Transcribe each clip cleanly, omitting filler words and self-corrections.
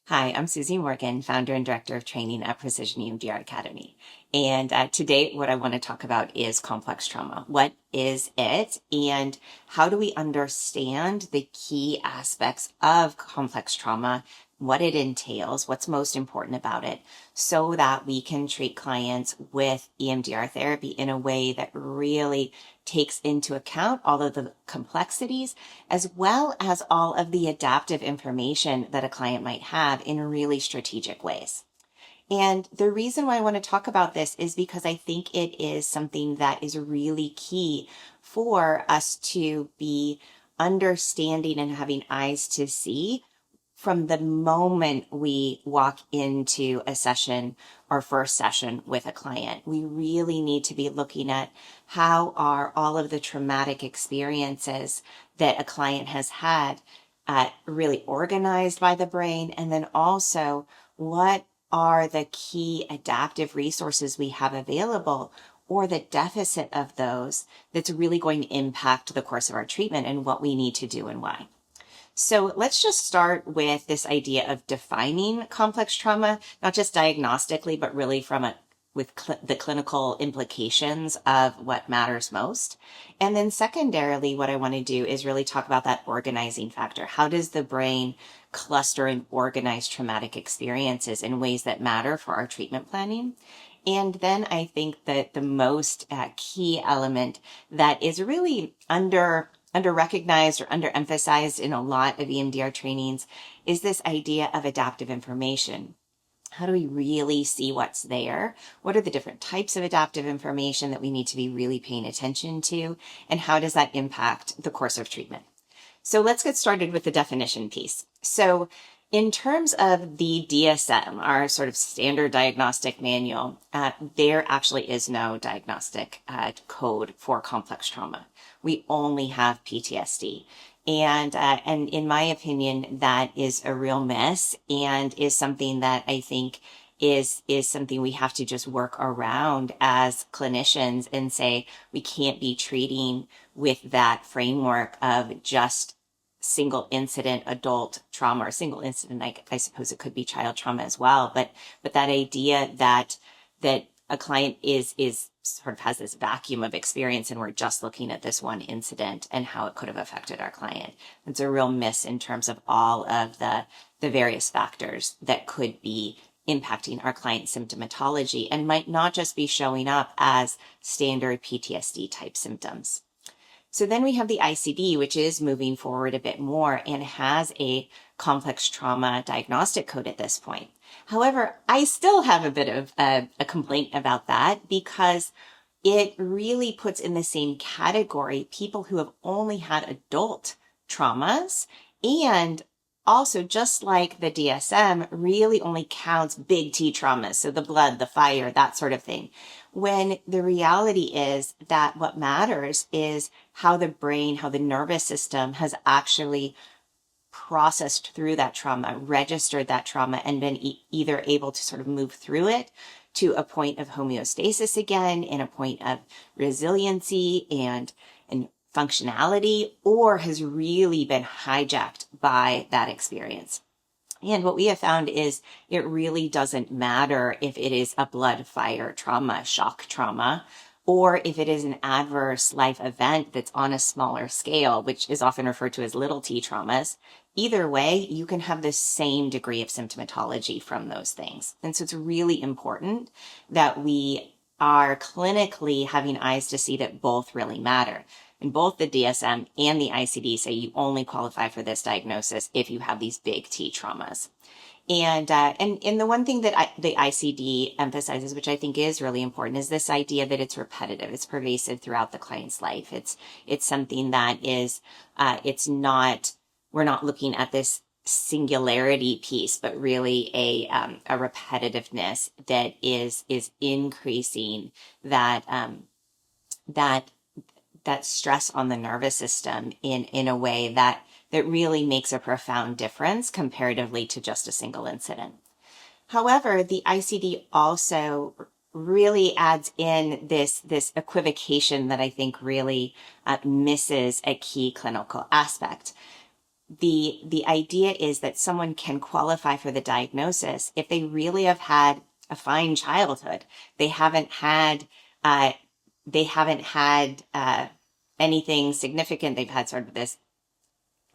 Hi, I'm Susie Morgan, founder and director of training at Precision EMDR Academy. And today, what I want to talk about is complex trauma. What is it, and how do we understand the key aspects of complex trauma, what it entails, what's most important about it, so that we can treat clients with EMDR therapy in a way that really takes into account all of the complexities, as well as all of the adaptive information that a client might have in really strategic ways. And the reason why I want to talk about this is because I think it is something that is really key for us to be understanding and having eyes to see from the moment we walk into a session or first session with a client. We really need to be looking at how are all of the traumatic experiences that a client has had really organized by the brain, and then also what are the key adaptive resources we have available, or the deficit of those that's really going to impact the course of our treatment and what we need to do and why. So let's just start with this idea of defining complex trauma, not just diagnostically, but really with the clinical implications of what matters most. And then secondarily, what I want to do is really talk about that organizing factor. How does the brain cluster and organize traumatic experiences in ways that matter for our treatment planning? And then I think that the most key element that is really under-recognized or underemphasized in a lot of EMDR trainings is this idea of adaptive information. How do we really see what's there? What are the different types of adaptive information that we need to be really paying attention to? And how does that impact the course of treatment? So let's get started with the definition piece. So in terms of the DSM, our sort of standard diagnostic manual, there actually is no diagnostic code for complex trauma. We only have PTSD. And in my opinion, that is a real miss and is something that I think is something we have to just work around as clinicians and say we can't be treating with that framework of just single incident adult trauma, or single incident, I suppose it could be child trauma as well. But that idea that a client is sort of has this vacuum of experience and we're just looking at this one incident and how it could have affected our client. It's a real miss in terms of all of the various factors that could be impacting our client symptomatology and might not just be showing up as standard PTSD type symptoms. So then we have the ICD, which is moving forward a bit more and has a complex trauma diagnostic code at this point. However, I still have a bit of a complaint about that because it really puts in the same category people who have only had adult traumas, and also, just like the DSM, really only counts big T traumas, so the blood, the fire, that sort of thing. When the reality is that what matters is how the brain, how the nervous system has actually processed through that trauma, registered that trauma, and been either able to sort of move through it to a point of homeostasis again, and a point of resiliency and functionality, or has really been hijacked by that experience. And what we have found is it really doesn't matter if it is a blood, fire trauma, shock trauma, or if it is an adverse life event that's on a smaller scale, which is often referred to as little t traumas. Either way, you can have the same degree of symptomatology from those things. And so it's really important that we are clinically having eyes to see that both really matter. And both the DSM and the ICD say you only qualify for this diagnosis if you have these big T traumas. And the one thing that the ICD emphasizes, which I think is really important, is this idea that it's repetitive. It's pervasive throughout the client's life. It's something that is, we're not looking at this singularity piece, but really a repetitiveness that is increasing that stress on the nervous system in a way that really makes a profound difference comparatively to just a single incident. However, the ICD also really adds in this equivocation that I think really misses a key clinical aspect. the idea is that someone can qualify for the diagnosis if they really have had a fine childhood. They haven't had uh, anything significant. They've had sort of this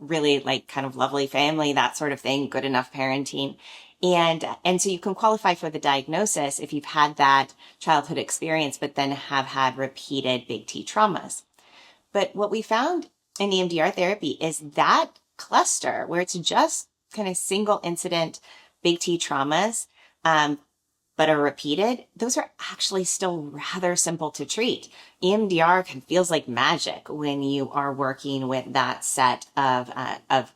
really like kind of lovely family, that sort of thing, good enough parenting. And so you can qualify for the diagnosis if you've had that childhood experience, but then have had repeated big T traumas. But what we found in EMDR therapy is that cluster where it's just kind of single incident big T traumas, but are repeated, those are actually still rather simple to treat. EMDR feels like magic when you are working with that set of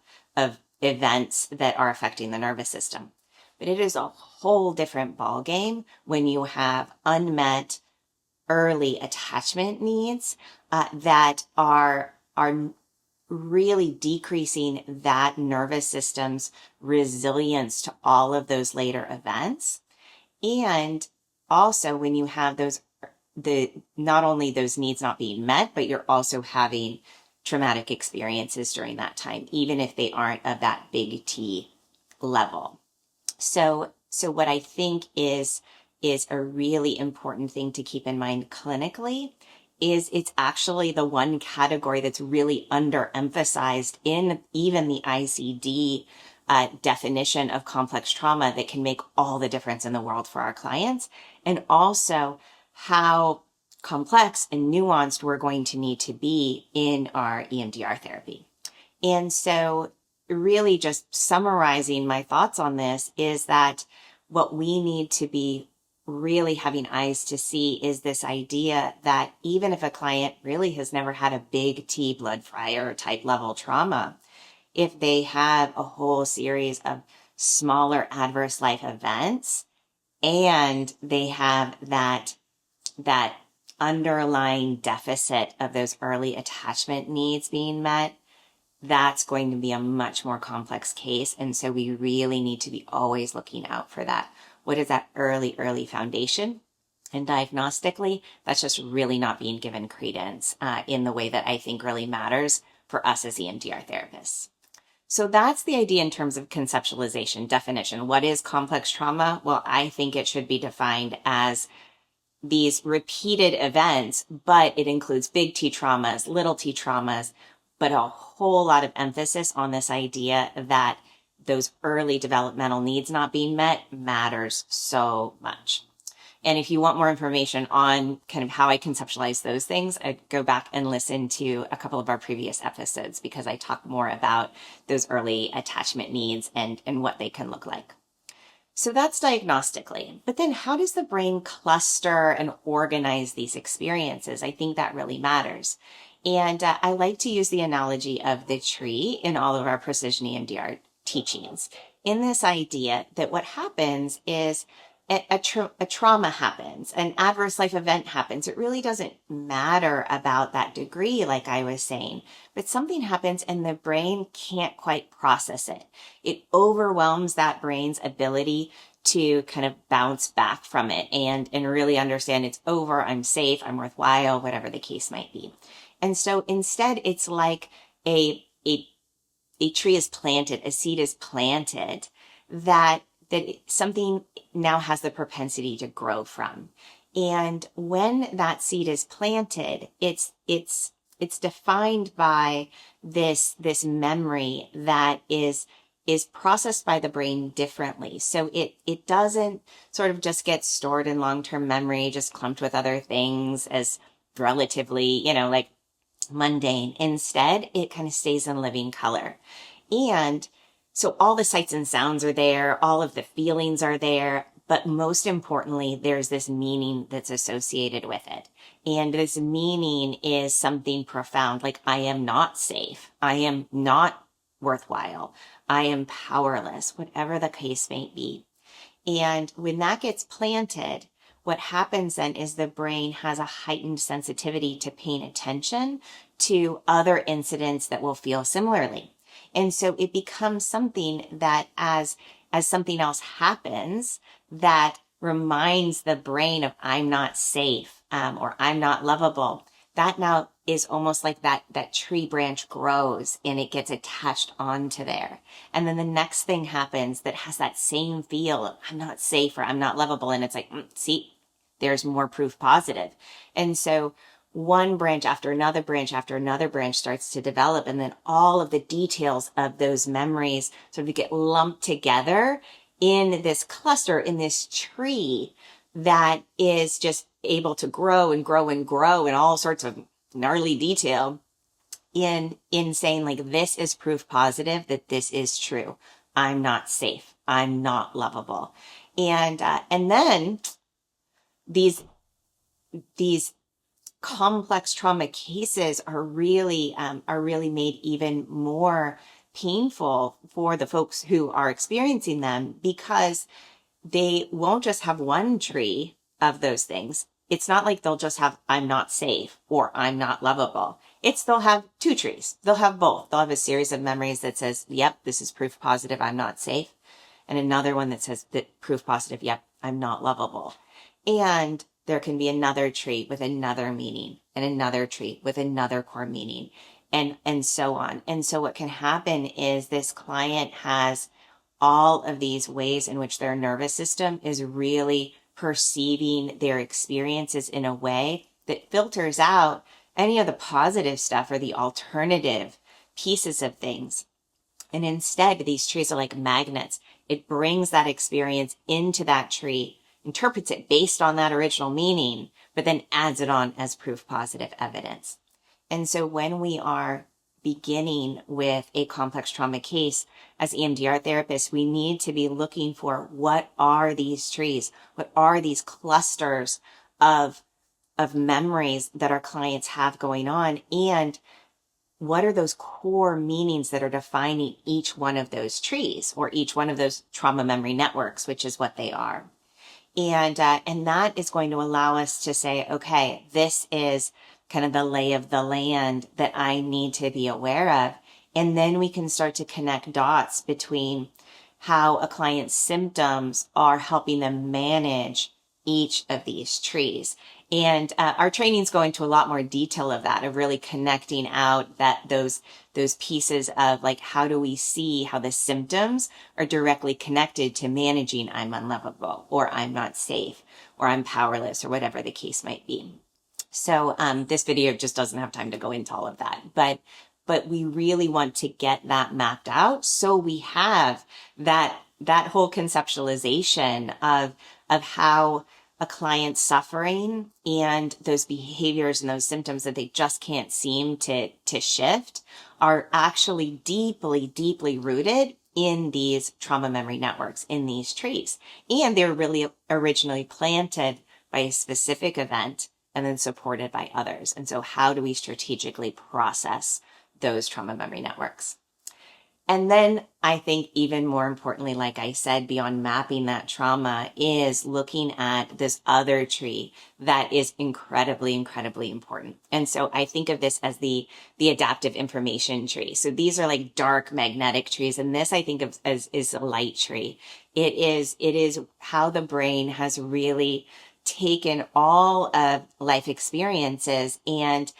events that are affecting the nervous system. But it is a whole different ballgame when you have unmet early attachment needs that are really decreasing that nervous system's resilience to all of those later events. And also when you have not only those needs not being met, but you're also having traumatic experiences during that time, even if they aren't of that big T level. So what I think is a really important thing to keep in mind clinically is it's actually the one category that's really underemphasized in even the ICD definition of complex trauma that can make all the difference in the world for our clients, and also how complex and nuanced we're going to need to be in our EMDR therapy. And so really just summarizing my thoughts on this is that what we need to be really having eyes to see is this idea that even if a client really has never had a big T blood fryer type level trauma, if they have a whole series of smaller adverse life events and they have that underlying deficit of those early attachment needs being met, that's going to be a much more complex case. And so we really need to be always looking out for that. What is that early foundation? And diagnostically, that's just really not being given credence in the way that I think really matters for us as EMDR therapists. So that's the idea in terms of conceptualization, definition. What is complex trauma? Well, I think it should be defined as these repeated events, but it includes big T traumas, little T traumas, but a whole lot of emphasis on this idea that those early developmental needs not being met matters so much. And if you want more information on kind of how I conceptualize those things, I'd go back and listen to a couple of our previous episodes because I talk more about those early attachment needs and what they can look like. So that's diagnostically. But then how does the brain cluster and organize these experiences? I think that really matters. And I like to use the analogy of the tree in all of our precision EMDR teachings, in this idea that what happens is a trauma happens, an adverse life event happens. It really doesn't matter about that degree, like I was saying, but something happens and the brain can't quite process it. It overwhelms that brain's ability to kind of bounce back from it and really understand it's over, I'm safe, I'm worthwhile, whatever the case might be. And so instead, it's like a tree is planted, a seed is planted that something now has the propensity to grow from. And when that seed is planted, it's defined by this memory that is processed by the brain differently. So it doesn't sort of just get stored in long-term memory, just clumped with other things as relatively, like mundane. Instead, it kind of stays in living color. And so all the sights and sounds are there, all of the feelings are there, but most importantly, there's this meaning that's associated with it. And this meaning is something profound, like I am not safe, I am not worthwhile, I am powerless, whatever the case may be. And when that gets planted, what happens then is the brain has a heightened sensitivity to paying attention to other incidents that will feel similarly. And so it becomes something that as something else happens that reminds the brain of I'm not safe or I'm not lovable, that now is almost like that tree branch grows and it gets attached onto there. And then the next thing happens that has that same feel of, I'm not safe or I'm not lovable. And it's like, see, there's more proof positive. And so one branch after another branch after another branch starts to develop. And then all of the details of those memories sort of get lumped together in this cluster, in this tree that is just able to grow and grow and grow in all sorts of gnarly detail in saying like, this is proof positive that this is true. I'm not safe. I'm not lovable. And then these complex trauma cases are really made even more painful for the folks who are experiencing them, because they won't just have one tree of those things. It's not like they'll just have, I'm not safe or I'm not lovable. They'll have two trees. They'll have both. They'll have a series of memories that says, yep, this is proof positive, I'm not safe. And another one that says that proof positive, yep, I'm not lovable. And there can be another tree with another meaning and another tree with another core meaning and so on. And so what can happen is this client has all of these ways in which their nervous system is really perceiving their experiences in a way that filters out any of the positive stuff or the alternative pieces of things. And instead, these trees are like magnets. It brings that experience into that tree, interprets it based on that original meaning, but then adds it on as proof positive evidence. And so when we are beginning with a complex trauma case as EMDR therapists, we need to be looking for, what are these trees? What are these clusters of memories that our clients have going on? And what are those core meanings that are defining each one of those trees, or each one of those trauma memory networks, which is what they are. And that is going to allow us to say, okay, this is kind of the lay of the land that I need to be aware of. And then we can start to connect dots between how a client's symptoms are helping them manage each of these trees. And our trainings go into a lot more detail of that, of really connecting out those pieces of like, how do we see how the symptoms are directly connected to managing I'm unlovable, or I'm not safe, or I'm powerless, or whatever the case might be. So this video just doesn't have time to go into all of that, but we really want to get that mapped out, so we have that whole conceptualization of how a client's suffering and those behaviors and those symptoms that they just can't seem to shift are actually deeply, deeply rooted in these trauma memory networks, in these trees. And they're really originally planted by a specific event and then supported by others. And so how do we strategically process those trauma memory networks? And then I think even more importantly, like I said, beyond mapping that trauma, is looking at this other tree that is incredibly, incredibly important. And so I think of this as the adaptive information tree. So these are like dark magnetic trees. And this I think of as is a light tree. It is how the brain has really taken all of life experiences and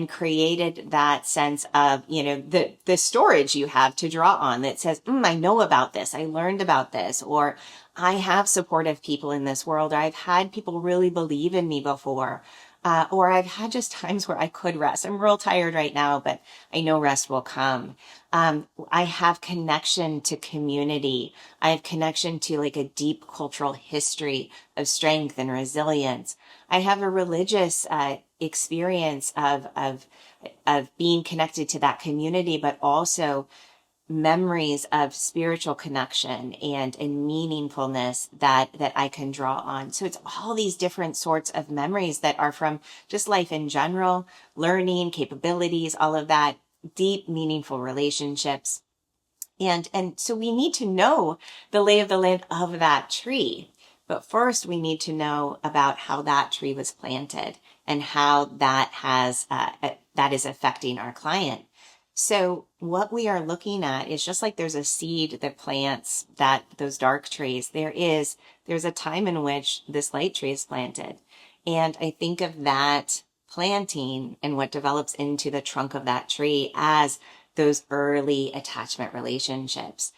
created that sense of, the storage you have to draw on that says, I know about this. I learned about this, or I have supportive people in this world. Or I've had people really believe in me before. Or I've had just times where I could rest. I'm real tired right now, but I know rest will come. I have connection to community. I have connection to like a deep cultural history of strength and resilience. I have a religious experience of being connected to that community, but also memories of spiritual connection and meaningfulness that I can draw on. So it's all these different sorts of memories that are from just life in general, learning, capabilities, all of that, deep, meaningful relationships. And so we need to know the lay of the land of that tree. But first we need to know about how that tree was planted and how that is affecting our client. So what we are looking at is, just like there's a seed that plants those dark trees, there's a time in which this light tree is planted. And I think of that planting and what develops into the trunk of that tree as those early attachment relationships,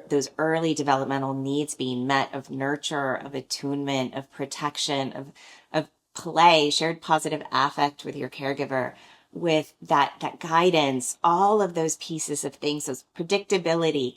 those early developmental needs being met of nurture, of attunement, of protection, of play, shared positive affect with your caregiver, with that guidance, all of those pieces of things, those predictability.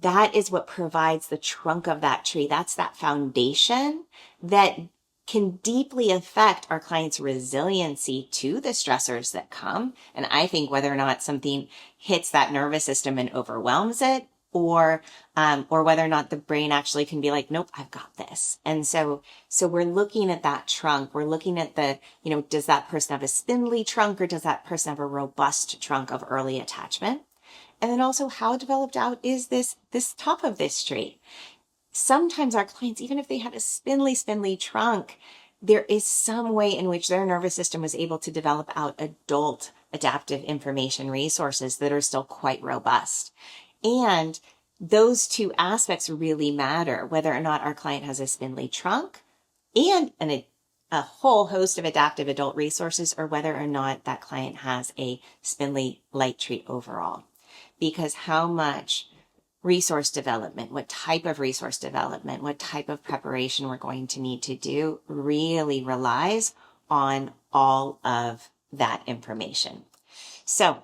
That is what provides the trunk of that tree. That's that foundation that can deeply affect our clients' resiliency to the stressors that come. And I think whether or not something hits that nervous system and overwhelms it, or whether or not the brain actually can be like, nope, I've got this. And so we're looking at that trunk. We're looking at does that person have a spindly trunk, or does that person have a robust trunk of early attachment? And then also, how developed out is this top of this tree? Sometimes our clients, even if they had a spindly trunk, there is some way in which their nervous system was able to develop out adult adaptive information resources that are still quite robust. And those two aspects really matter, whether or not our client has a spindly trunk and a whole host of adaptive adult resources, or whether or not that client has a spindly light tree overall. Because how much resource development, what type of resource development, what type of preparation we're going to need to do really relies on all of that information. So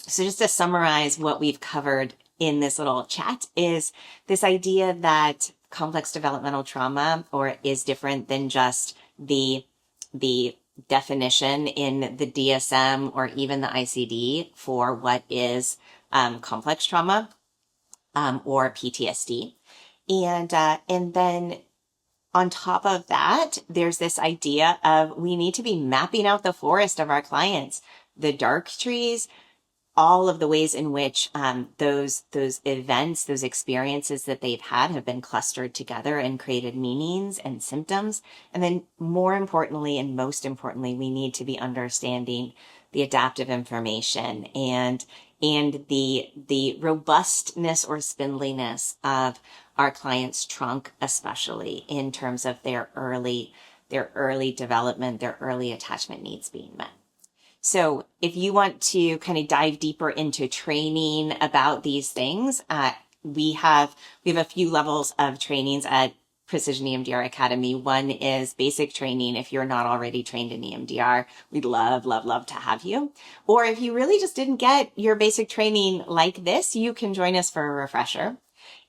just to summarize what we've covered in this little chat is this idea that complex developmental trauma is different than just the definition in the DSM or even the ICD for what is complex trauma or PTSD. And then on top of that, there's this idea of we need to be mapping out the forest of our clients, the dark trees, all of the ways in which those events, those experiences that they've had have been clustered together and created meanings and symptoms. And then more importantly, and most importantly, we need to be understanding the adaptive information and the robustness or spindliness of our client's trunk, especially in terms of their early development, their early attachment needs being met. So if you want to kind of dive deeper into training about these things, we have a few levels of trainings at Precision EMDR Academy. One is basic training. If you're not already trained in EMDR, we'd love to have you. Or if you really just didn't get your basic training like this, you can join us for a refresher.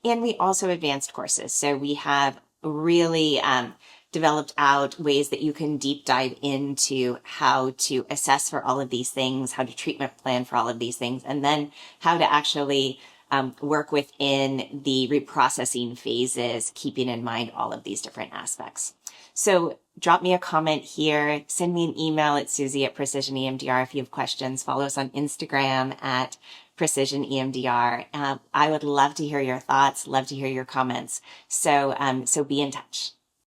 And we also have advanced courses. So we have really developed out ways that you can deep dive into how to assess for all of these things, how to treatment plan for all of these things, and then how to actually work within the reprocessing phases, keeping in mind all of these different aspects. So drop me a comment here, send me an email at Susie@Precision EMDR if you have questions. Follow us on Instagram at Precision EMDR. I would love to hear your thoughts, love to hear your comments. So be in touch.